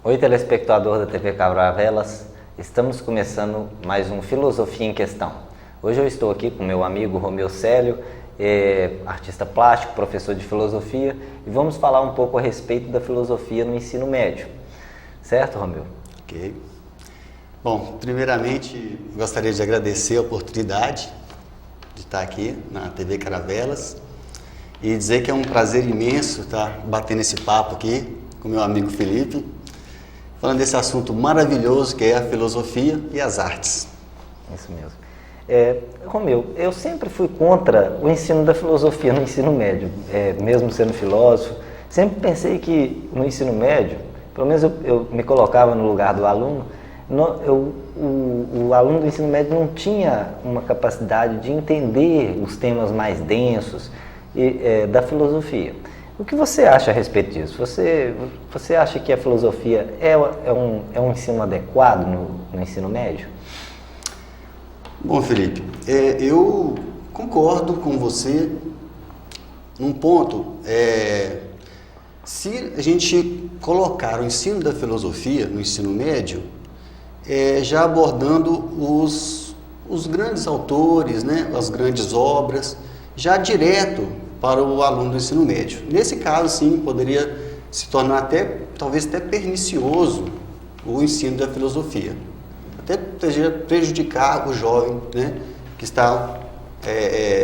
Oi, telespectador da TV Caravelas, estamos começando mais um Filosofia em Questão. Hoje eu estou aqui com meu amigo Romeu Célio, artista plástico, professor de filosofia, e vamos falar um pouco a respeito da filosofia no ensino médio. Certo, Romeu? Ok. Bom, primeiramente gostaria de agradecer a oportunidade de estar aqui na TV Caravelas e dizer que é um prazer imenso estar batendo esse papo aqui com meu amigo Felipe, falando desse assunto maravilhoso que é a filosofia e as artes. Isso mesmo. Romeu, eu sempre fui contra o ensino da filosofia no ensino médio, mesmo sendo filósofo. Sempre pensei que no ensino médio, pelo menos eu me colocava no lugar do aluno, o aluno do ensino médio não tinha uma capacidade de entender os temas mais densos da filosofia. O que você acha a respeito disso? Você acha que a filosofia é um ensino adequado no ensino médio? Bom, Felipe, eu concordo com você num ponto. Se a gente colocar o ensino da filosofia no ensino médio, já abordando os grandes autores, né, as grandes obras, já direto para o aluno do ensino médio. Nesse caso, sim, poderia se tornar talvez até pernicioso o ensino da filosofia. Até prejudicar o jovem, né, que está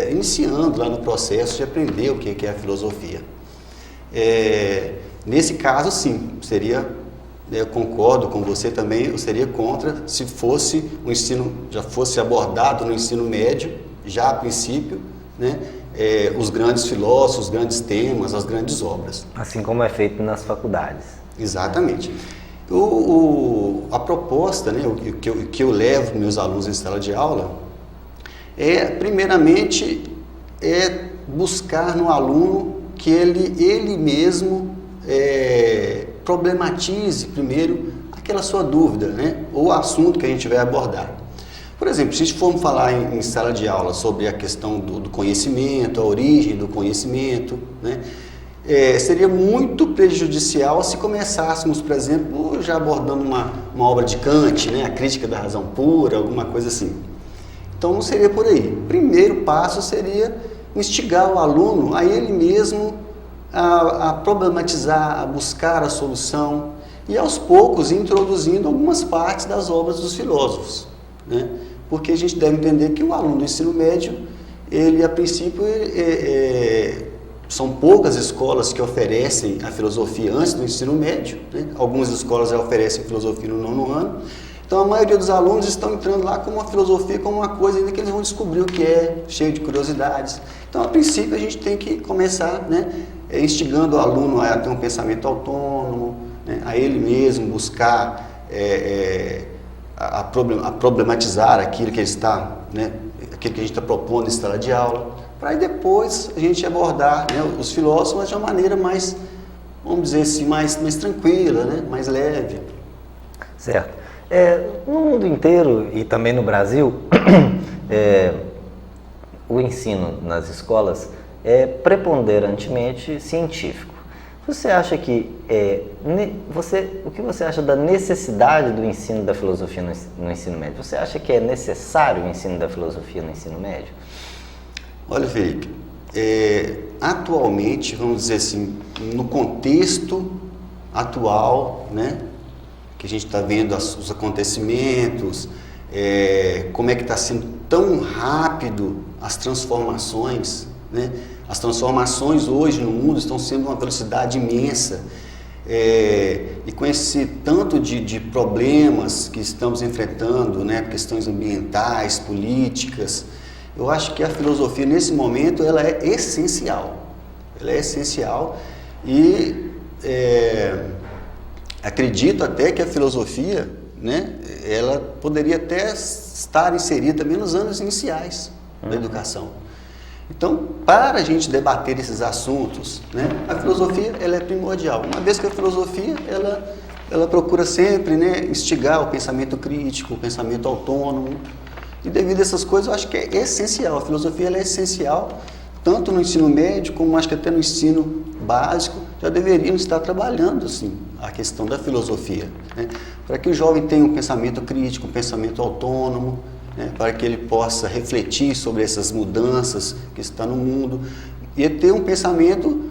iniciando lá no processo de aprender o que é a filosofia. Nesse caso, sim, eu concordo com você também, eu seria contra se fosse o ensino, já fosse abordado no ensino médio, já a princípio, né, os grandes filósofos, os grandes temas, as grandes obras. Assim como é feito nas faculdades. Exatamente. A proposta, né, o que eu levo para meus alunos em sala de aula primeiramente, buscar no aluno que ele mesmo problematize primeiro aquela sua dúvida, né, ou assunto que a gente vai abordar. Por exemplo, se a gente for falar em sala de aula sobre a questão do conhecimento, a origem do conhecimento, né, seria muito prejudicial se começássemos, por exemplo, já abordando uma obra de Kant, né, a crítica da razão pura, alguma coisa assim. Então não seria por aí. O primeiro passo seria instigar o aluno a ele mesmo a problematizar, a buscar a solução e aos poucos introduzindo algumas partes das obras dos filósofos, né? Porque a gente deve entender que o aluno do ensino médio, ele a princípio, são poucas escolas que oferecem a filosofia antes do ensino médio, né? Algumas escolas já oferecem filosofia no 9º ano, então a maioria dos alunos estão entrando lá com uma filosofia, como uma coisa ainda que eles vão descobrir o que é, cheio de curiosidades. Então a princípio a gente tem que começar, né, instigando o aluno a ter um pensamento autônomo, né, a ele mesmo buscar a problematizar aquilo que ele está, né, aquilo que a gente está propondo em sala de aula, para aí depois a gente abordar, né, os filósofos, mas de uma maneira mais, vamos dizer assim, mais tranquila, né, mais leve. Certo. No mundo inteiro e também no Brasil, o ensino nas escolas é preponderantemente científico. Você acha que o que você acha da necessidade do ensino da filosofia no ensino médio? Você acha que é necessário o ensino da filosofia no ensino médio? Olha, Felipe, atualmente, vamos dizer assim, no contexto atual, né, que a gente está vendo os acontecimentos, como é que está sendo tão rápido as transformações, né? As transformações hoje no mundo estão sendo uma velocidade imensa, e com esse tanto de problemas que estamos enfrentando, né, questões ambientais, políticas, eu acho que a filosofia nesse momento ela é essencial. Ela é essencial e acredito até que a filosofia, né, ela poderia até estar inserida também nos anos iniciais da educação. Então, para a gente debater esses assuntos, né, a filosofia ela é primordial. Uma vez que a filosofia ela procura sempre, né, instigar o pensamento crítico, o pensamento autônomo. E devido a essas coisas, eu acho que é essencial. A filosofia ela é essencial, tanto no ensino médio, como acho que até no ensino básico. A já deveriam estar trabalhando, sim, a questão da filosofia, né? Para que o jovem tenha um pensamento crítico, um pensamento autônomo, né? Para que ele possa refletir sobre essas mudanças que estão no mundo e ter um pensamento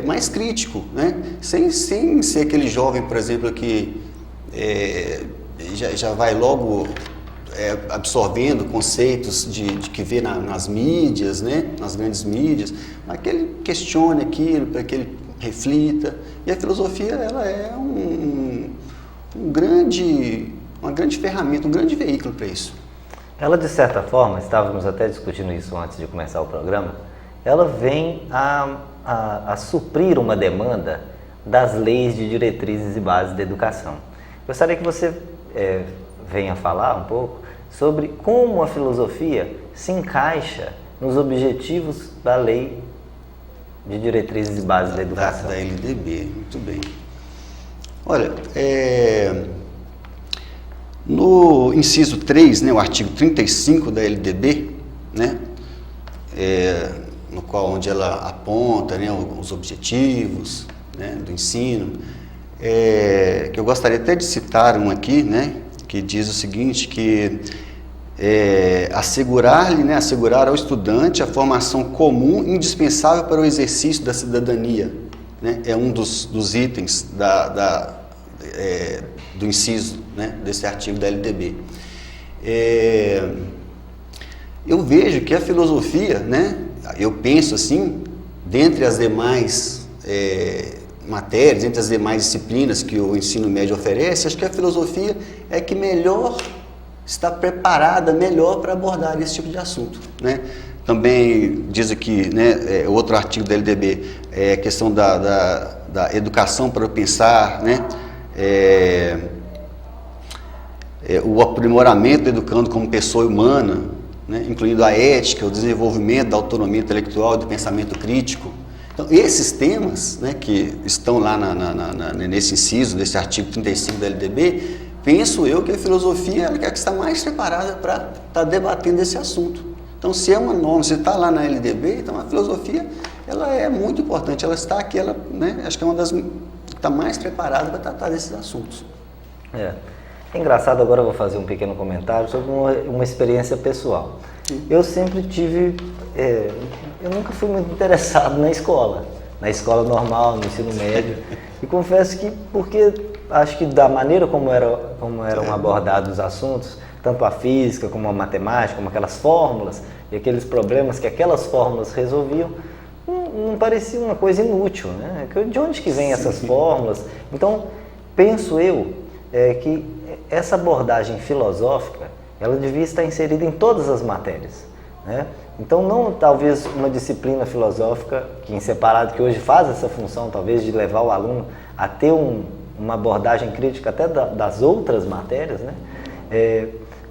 mais crítico, né? Sem ser aquele jovem, por exemplo, que já vai logo absorvendo conceitos de que vê nas mídias, né? Nas grandes mídias, mas que ele questione aquilo, para que ele reflita. E a filosofia, ela é uma grande ferramenta, um grande veículo para isso. Ela, de certa forma, estávamos até discutindo isso antes de começar o programa, ela vem a suprir uma demanda das leis de diretrizes e bases da educação. Gostaria que você venha falar um pouco sobre como a filosofia se encaixa nos objetivos da lei de diretrizes e bases da educação. Da LDB, muito bem. Olha, no inciso 3, né, o artigo 35 da LDB, né, no qual onde ela aponta, né, os objetivos, né, do ensino, que eu gostaria até de citar um aqui, né, que diz o seguinte, que assegurar ao estudante a formação comum indispensável para o exercício da cidadania, né, é um dos itens do inciso, né, desse artigo da LDB. Eu vejo que a filosofia, né, eu penso assim, dentre as demais matérias, entre as demais disciplinas que o ensino médio oferece, acho que a filosofia é que melhor está preparada, melhor para abordar esse tipo de assunto, né? Também diz aqui, né, outro artigo da LDB, a questão da educação para o pensar, né? O aprimoramento do educando como pessoa humana, né, incluindo a ética, o desenvolvimento da autonomia intelectual e do pensamento crítico. Então, esses temas, né, que estão lá nesse inciso, desse artigo 35 da LDB, penso eu que a filosofia é a que está mais preparada para estar debatendo esse assunto. Então, se é uma norma, se está lá na LDB, então a filosofia ela é muito importante, ela está aqui, né, acho que é uma das que está mais preparada para tratar desses assuntos. É engraçado, agora eu vou fazer um pequeno comentário sobre uma experiência pessoal. Eu sempre tive, eu nunca fui muito interessado na escola normal, no ensino médio, e confesso que, porque acho que da maneira como eram abordados os assuntos, tanto a física como a matemática, como aquelas fórmulas e aqueles problemas que aquelas fórmulas resolviam, não parecia uma coisa inútil, né? De onde que vêm essas fórmulas? Então, penso eu que essa abordagem filosófica, ela devia estar inserida em todas as matérias, né? Então, não talvez uma disciplina filosófica que em separado, que hoje faz essa função, talvez, de levar o aluno a ter uma abordagem crítica até das outras matérias, né?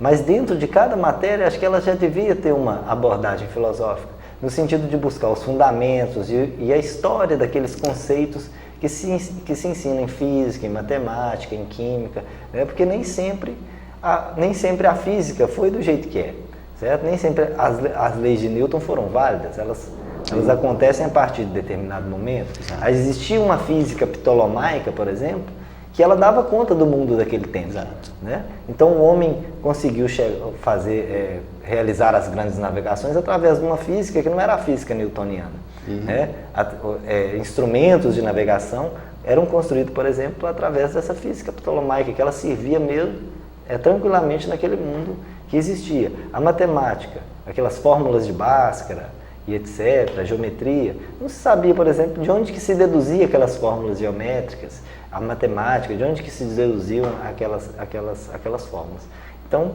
Mas dentro de cada matéria, acho que ela já devia ter uma abordagem filosófica, no sentido de buscar os fundamentos e a história daqueles conceitos que se ensinam em física, em matemática, em química, né? Porque nem sempre a física foi do jeito que é, certo? Nem sempre as leis de Newton foram válidas, elas acontecem a partir de determinado momento. Exato. Existia uma física ptolomaica, por exemplo, que ela dava conta do mundo daquele tempo. Exato. Né? Então o homem conseguiu realizar as grandes navegações através de uma física que não era a física newtoniana. Uhum. Né? Instrumentos de navegação eram construídos, por exemplo, através dessa física ptolomaica, que ela servia mesmo tranquilamente naquele mundo que existia. A matemática, aquelas fórmulas de Bhaskara e etc., a geometria, não se sabia, por exemplo, de onde que se deduzia aquelas fórmulas geométricas, a matemática, de onde que se deduziam aquelas fórmulas. Então,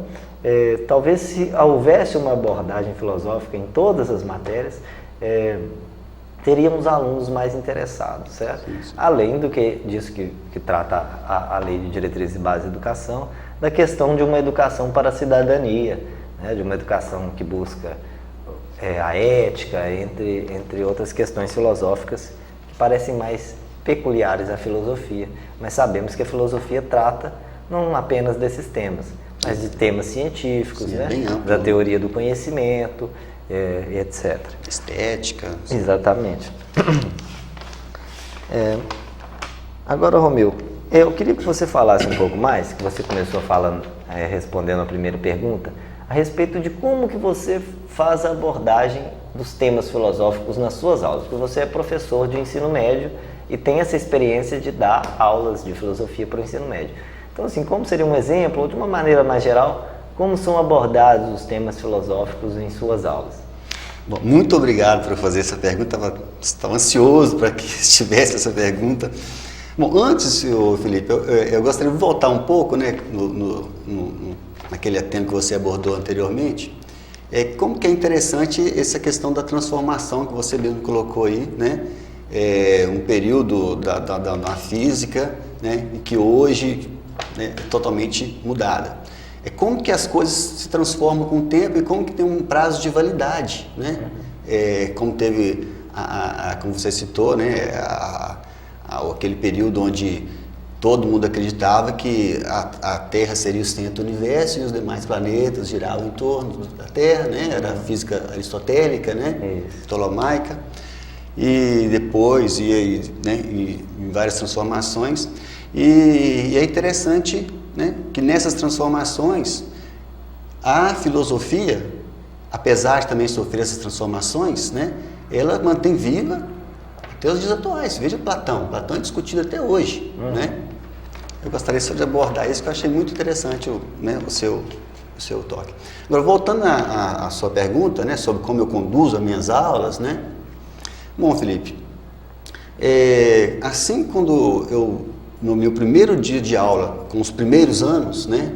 talvez se houvesse uma abordagem filosófica em todas as matérias, teríamos alunos mais interessados, certo? Sim. Além disso que trata a Lei de Diretrizes e Bases da Educação, da questão de uma educação para a cidadania, né? De uma educação que busca a ética, entre outras questões filosóficas que parecem mais peculiares à filosofia, mas sabemos que a filosofia trata não apenas desses temas, mas de temas científicos, sim, né? Da teoria do conhecimento, etc. Estética. Exatamente. Agora, Romeu, eu queria que você falasse um pouco mais, que você começou falando, respondendo a primeira pergunta, a respeito de como que você faz a abordagem dos temas filosóficos nas suas aulas, porque você é professor de ensino médio e tem essa experiência de dar aulas de filosofia para o ensino médio. Então, assim, como seria um exemplo, ou de uma maneira mais geral, como são abordados os temas filosóficos em suas aulas? Bom, muito obrigado por fazer essa pergunta, estava ansioso para que estivesse essa pergunta. Bom, antes, Felipe, eu gostaria de voltar um pouco, né, naquele tema que você abordou anteriormente, como que é interessante essa questão da transformação que você mesmo colocou aí, né, um período da física, né, e que hoje, né, é totalmente mudada. Como que as coisas se transformam com o tempo e como que tem um prazo de validade, né? Como teve, como você citou, né, aquele período onde todo mundo acreditava que a Terra seria o centro do universo e os demais planetas giravam em torno da Terra, né? Era a física aristotélica, né? Ptolomaica. E depois, né, em várias transformações. E é interessante, né, que nessas transformações, a filosofia, apesar de também sofrer essas transformações, né, ela mantém viva até os dias atuais. Veja Platão é discutido até hoje, né? Eu gostaria só de abordar isso, que eu achei muito interessante, né, o seu toque. Agora, voltando à sua pergunta, né, sobre como eu conduzo as minhas aulas, né? Bom, Felipe, assim quando no meu primeiro dia de aula, com os primeiros anos, né,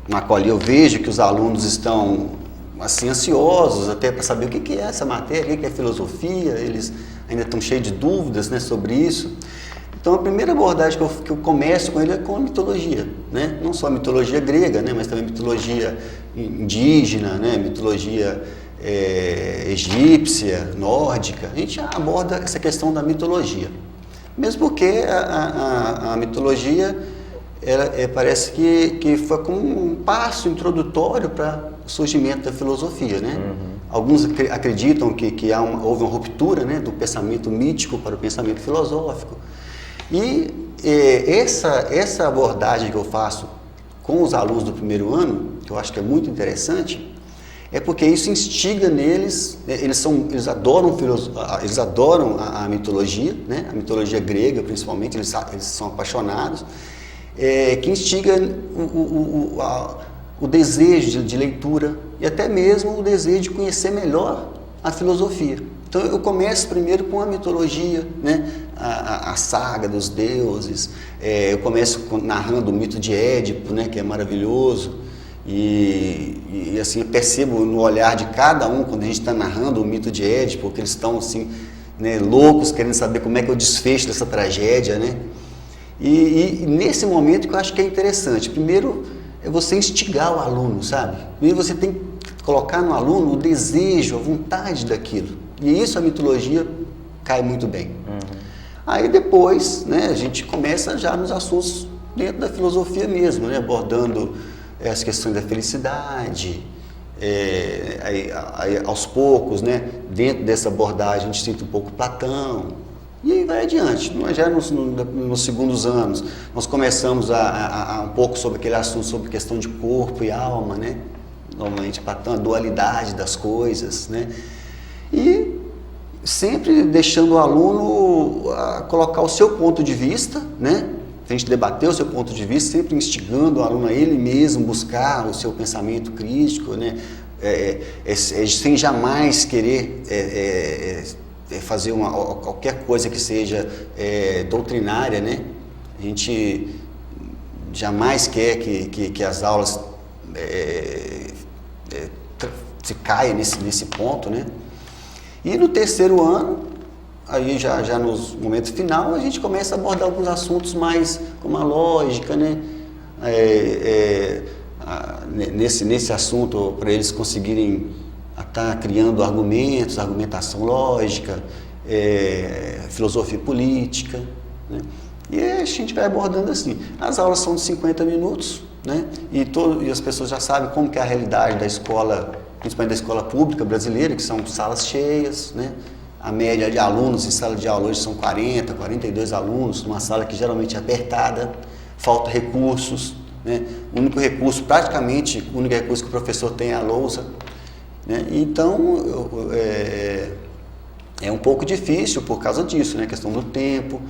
na qual eu vejo que os alunos estão assim ansiosos até para saber o que é essa matéria, o que é filosofia, eles ainda estão cheios de dúvidas, né, sobre isso. Então a primeira abordagem que eu começo com ele é com a mitologia, né, não só a mitologia grega, né, mas também a mitologia indígena, né, mitologia egípcia, nórdica. A gente aborda essa questão da mitologia. Mesmo porque a mitologia parece que foi como um passo introdutório para o surgimento da filosofia, né? Alguns acreditam que houve uma ruptura, né, do pensamento mítico para o pensamento filosófico. E essa abordagem que eu faço com os alunos do primeiro ano, que eu acho que é muito interessante, é porque isso instiga neles, eles adoram a mitologia, né? A mitologia grega principalmente, eles são apaixonados, que instiga o desejo de leitura e até mesmo o desejo de conhecer melhor a filosofia. Então eu começo primeiro com a mitologia, né? A saga dos deuses, eu começo narrando o mito de Édipo, né? Que é maravilhoso. E assim, eu percebo no olhar de cada um, quando a gente está narrando o mito de Édipo, que eles estão assim, né, loucos, querendo saber como é que é o desfecho dessa tragédia, né? E nesse momento que eu acho que é interessante, primeiro é você instigar o aluno, sabe? Primeiro você tem que colocar no aluno o desejo, a vontade daquilo. E isso a mitologia cai muito bem. Aí depois, né, a gente começa já nos assuntos dentro da filosofia mesmo, né, abordando as questões da felicidade, aí, aos poucos, né, dentro dessa abordagem a gente cita um pouco Platão, e aí vai adiante. Já nos segundos anos, nós começamos um pouco sobre aquele assunto, sobre questão de corpo e alma, né, normalmente Platão, a dualidade das coisas, né, e sempre deixando o aluno colocar o seu ponto de vista, né, a gente debater o seu ponto de vista, sempre instigando o aluno a ele mesmo buscar o seu pensamento crítico, né? Sem jamais querer fazer qualquer coisa que seja doutrinária, né? A gente jamais quer que as aulas se caia nesse ponto, né? E no terceiro ano, aí já nos momentos final, a gente começa a abordar alguns assuntos mais como a lógica, né? Nesse assunto, para eles conseguirem estar criando argumentos, argumentação lógica, filosofia política, né? E a gente vai abordando assim. As aulas são de 50 minutos, né? E as pessoas já sabem como que é a realidade da escola, principalmente da escola pública brasileira, que são salas cheias, né? A média de alunos em sala de aula hoje são 40, 42 alunos, numa sala que geralmente é apertada, falta recursos, né? O único recurso, praticamente, o único recurso que o professor tem é a lousa, né? Então, é um pouco difícil por causa disso, né? A questão do tempo.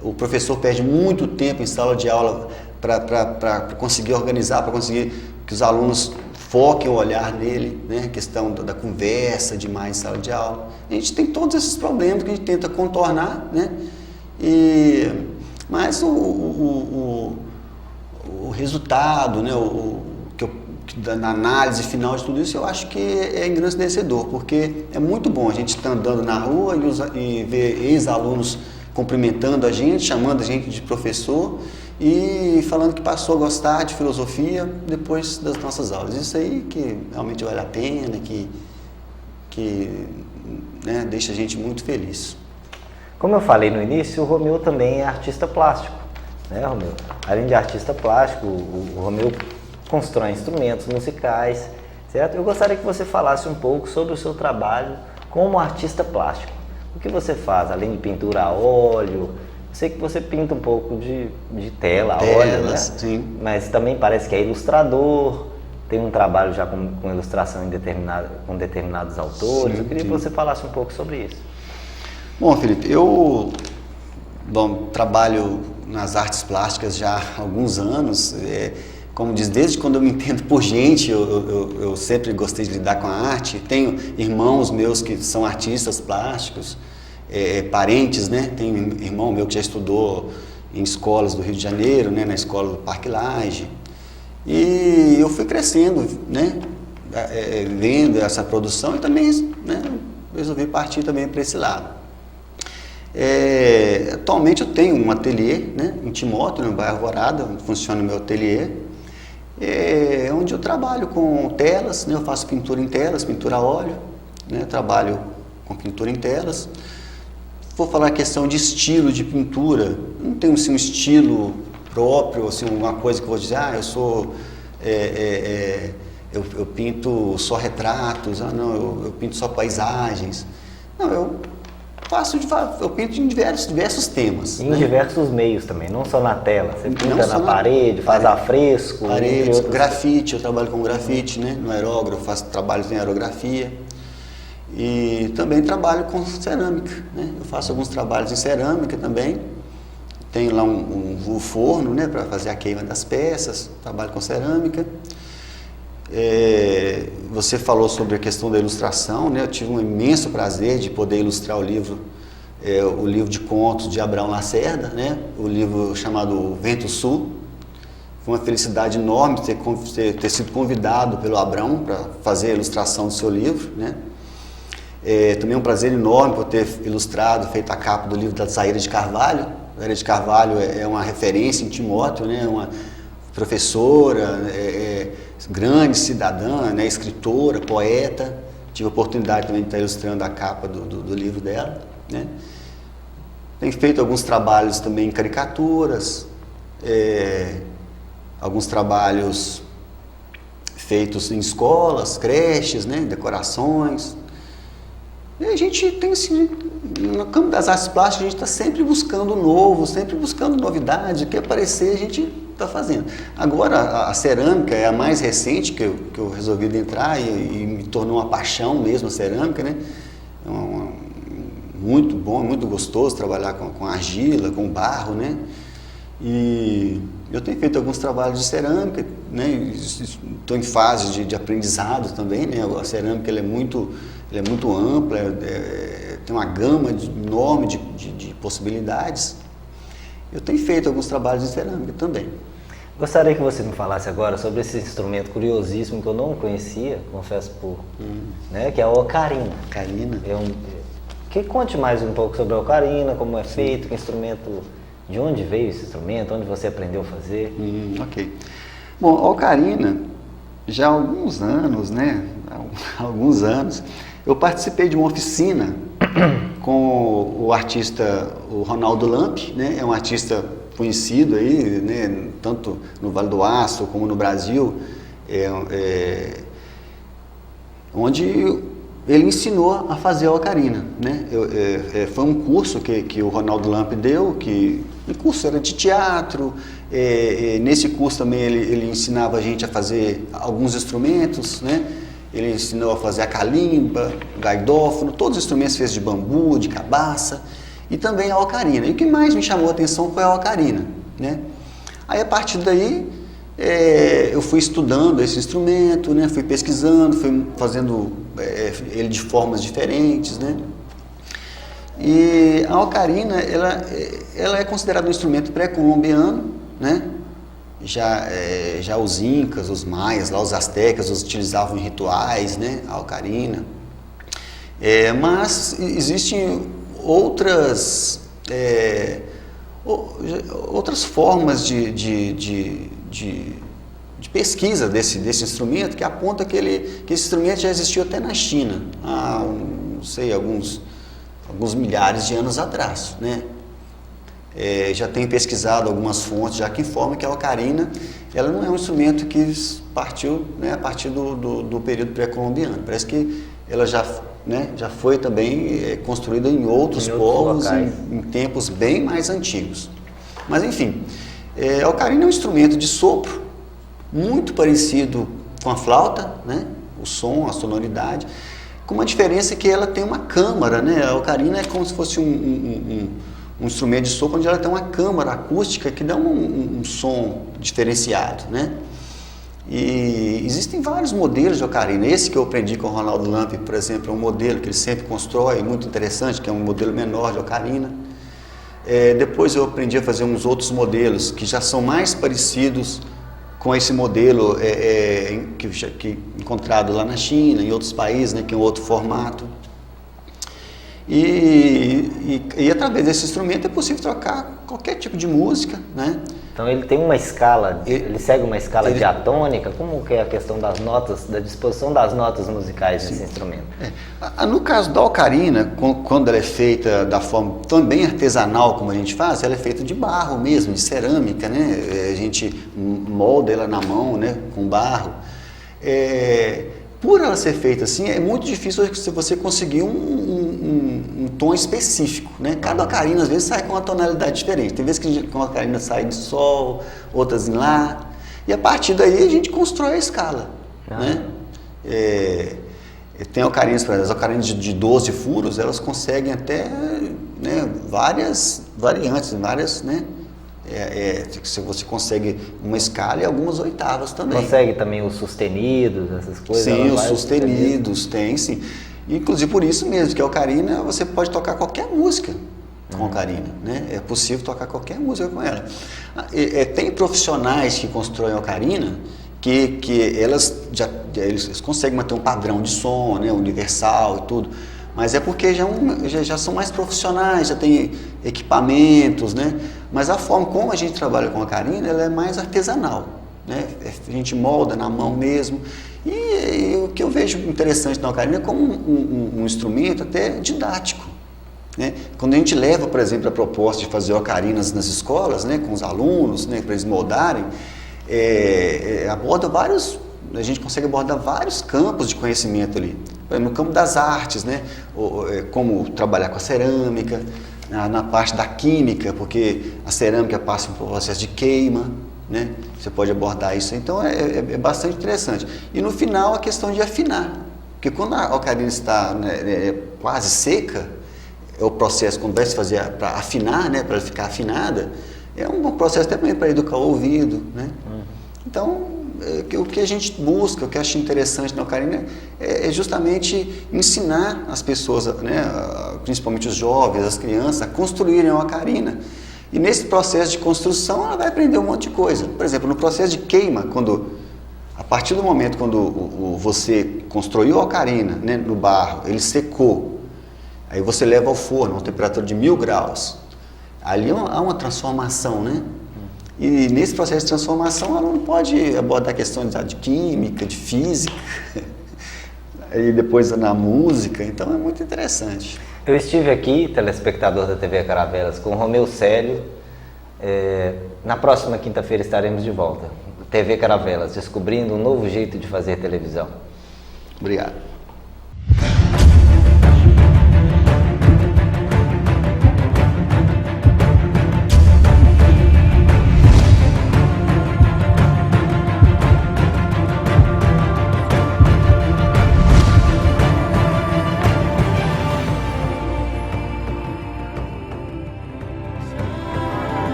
O professor perde muito tempo em sala de aula para conseguir organizar, para conseguir que os alunos foquem o olhar nele, né? A questão da conversa demais em sala de aula. A gente tem todos esses problemas que a gente tenta contornar, né? Mas o resultado, né? Na análise final de tudo isso, eu acho que é engrandecedor, porque é muito bom a gente estar andando na rua e ver ex-alunos cumprimentando a gente, chamando a gente de professor e falando que passou a gostar de filosofia depois das nossas aulas. Isso aí que realmente vale a pena, que né, deixa a gente muito feliz. Como eu falei no início, o Romeu também é artista plástico, né, Romeu? Além de artista plástico, o Romeu constrói instrumentos musicais, certo? Eu gostaria que você falasse um pouco sobre o seu trabalho como artista plástico. O que você faz, além de pintura a óleo? Eu sei que você pinta um pouco de tela a óleo, né? Sim. Mas também parece que é ilustrador, tem um trabalho já com ilustração com determinados autores. Sim, eu queria que você falasse um pouco sobre isso. Bom, Felipe, eu trabalho nas artes plásticas já há alguns anos. Como diz, desde quando eu me entendo por gente, eu sempre gostei de lidar com a arte. Tenho irmãos meus que são artistas plásticos, parentes, né? Tenho irmão meu que já estudou em escolas do Rio de Janeiro, né? Na escola do Parque Lage. E eu fui crescendo, né? Vendo essa produção e também, né? Resolvi partir também para esse lado. Atualmente eu tenho um ateliê, né? Em Timóteo, no bairro Alvorada, onde funciona o meu ateliê. Onde eu trabalho com telas, né? Eu faço pintura em telas, pintura a óleo, né? Eu trabalho com pintura em telas. Vou falar a questão de estilo de pintura, eu não tenho assim, um estilo próprio, assim, uma coisa que eu vou dizer, eu sou, eu pinto só retratos, eu pinto só paisagens. Não, eu pinto em diversos temas. Em diversos meios também, não só na tela. Você pinta na parede, faz afresco. Parede, grafite, eu trabalho com grafite, né? No aerógrafo, faço trabalhos em aerografia. E também trabalho com cerâmica, né? Eu faço alguns trabalhos em cerâmica também. Tenho lá um forno, né? Para fazer a queima das peças, trabalho com cerâmica. Você falou sobre a questão da ilustração, né? Eu tive um imenso prazer de poder ilustrar o livro de contos de Abraão Lacerda, né? O livro chamado Vento Sul. Foi uma felicidade enorme ter sido convidado pelo Abraão para fazer a ilustração do seu livro, né? Também é um prazer enorme por ter ilustrado, feito a capa do livro da Zaira de Carvalho. Zaira de Carvalho é uma referência em Timóteo, né? Uma professora, grande cidadã, né? Escritora, poeta. Tive a oportunidade também de estar ilustrando a capa do livro dela, né? Tenho feito alguns trabalhos também em caricaturas, alguns trabalhos feitos em escolas, creches, né? Decorações. E a gente tem assim, no campo das artes plásticas, a gente está sempre buscando novo, sempre buscando novidade, o que aparecer a gente está fazendo. Agora, a cerâmica é a mais recente que eu resolvi entrar e me tornou uma paixão mesmo a cerâmica, né? Muito bom, muito gostoso trabalhar com argila, com barro, né? E eu tenho feito alguns trabalhos de cerâmica, né? Estou em fase de aprendizado também, né? A cerâmica ela é muito ampla, tem uma gama enorme de possibilidades. Eu tenho feito alguns trabalhos de cerâmica também. Gostaria que você me falasse agora sobre esse instrumento curiosíssimo que eu não conhecia, confesso né, que é a ocarina. Ocarina. Conte mais um pouco sobre a ocarina, como é feito, que instrumento, de onde veio esse instrumento, onde você aprendeu a fazer. Ok. Bom, a ocarina, já há alguns anos, né? Alguns anos, eu participei de uma oficina com o artista, o Ronaldo Lamp, né? É um artista conhecido aí, né? Tanto no Vale do Aço como no Brasil, onde ele ensinou a fazer a ocarina, né? Foi um curso que o Ronaldo Lamp deu, que o curso era de teatro, nesse curso também ele ensinava a gente a fazer alguns instrumentos, né? Ele ensinou a fazer a calimba, o gaidófono, todos os instrumentos feitos de bambu, de cabaça, e também a ocarina. E o que mais me chamou a atenção foi a ocarina, né? Aí a partir daí eu fui estudando esse instrumento, né? Fui pesquisando, fui fazendo ele de formas diferentes, né? E a ocarina, ela é considerada um instrumento pré-colombiano, né? Já os incas, os maias, lá os astecas os utilizavam em rituais, né? A ocarina. Mas existem outras formas de pesquisa desse instrumento que aponta que esse instrumento já existiu até na China, há, não sei, alguns milhares de anos atrás, né? Já tenho pesquisado algumas fontes já que informam que a ocarina ela não é um instrumento que partiu, né, a partir do período pré-colombiano. Parece que ela já foi também construída em outros povos em tempos bem mais antigos. Mas enfim, a ocarina é um instrumento de sopro muito parecido com a flauta, né? O som, a sonoridade, com uma diferença que ela tem uma câmara, né? A ocarina é como se fosse um instrumento de sopro onde ela tem uma câmara acústica que dá um som diferenciado, né? E existem vários modelos de ocarina. Esse que eu aprendi com o Ronaldo Lamp, por exemplo, é um modelo que ele sempre constrói, muito interessante, que é um modelo menor de ocarina. Depois eu aprendi a fazer uns outros modelos que já são mais parecidos com esse modelo que encontrado lá na China, em outros países, né, que é um outro formato. E através desse instrumento é possível tocar qualquer tipo de música, né? Então ele tem uma escala, ele segue uma escala diatônica. Como que é a questão das notas, da disposição das notas musicais nesse instrumento? No caso da ocarina, quando ela é feita da forma também artesanal como a gente faz, ela é feita de barro mesmo, de cerâmica, né? A gente molda ela na mão, né, com barro. Por ela ser feita assim, é muito difícil você conseguir um tom específico, né? Cada ocarina às vezes sai com uma tonalidade diferente. Tem vezes que uma ocarina sai de sol, outras em lá, e a partir daí a gente constrói a escala, né? Tem ocarinas, por exemplo, as ocarinas de 12 furos, elas conseguem até, né, várias variantes, né? Você consegue uma escala e algumas oitavas também. Consegue também os sustenidos, essas coisas? Sim, os sustenidos, tem sim. Inclusive por isso mesmo, que a ocarina você pode tocar qualquer música com a ocarina, né? É possível tocar qualquer música com ela. Tem profissionais que constroem a ocarina que eles conseguem manter um padrão de som, né, universal e tudo. Mas é porque já são mais profissionais, já tem equipamentos, né? Mas a forma como a gente trabalha com a ocarina, ela é mais artesanal, né? A gente molda na mão mesmo. E o que eu vejo interessante na ocarina é como um instrumento até didático, né? Quando a gente leva, por exemplo, a proposta de fazer ocarinas nas escolas, né, com os alunos, né, para eles moldarem, a gente consegue abordar vários campos de conhecimento ali. No campo das artes, né? Como trabalhar com a cerâmica, na parte da química, porque a cerâmica passa por um processo de queima, né? Você pode abordar isso, então é bastante interessante. E no final a questão de afinar, porque quando a ocarina está, né, quase seca, é o processo quando vai se fazer para afinar, né, para ela ficar afinada, é um processo também para educar o ouvido, né? Então, o que a gente busca, o que eu acho interessante na ocarina é justamente ensinar as pessoas, né, principalmente os jovens, as crianças, a construírem a ocarina. E nesse processo de construção ela vai aprender um monte de coisa. Por exemplo, no processo de queima, a partir do momento quando você construiu a ocarina, né, no barro, ele secou, aí você leva ao forno a uma temperatura de 1000 graus. Ali há uma transformação, né? E nesse processo de transformação, o aluno pode abordar questões de química, de física, e depois na música, então é muito interessante. Eu estive aqui, telespectador da TV Caravelas, com o Romeu Célio. Na próxima quinta-feira estaremos de volta. TV Caravelas, descobrindo um novo jeito de fazer televisão. Obrigado.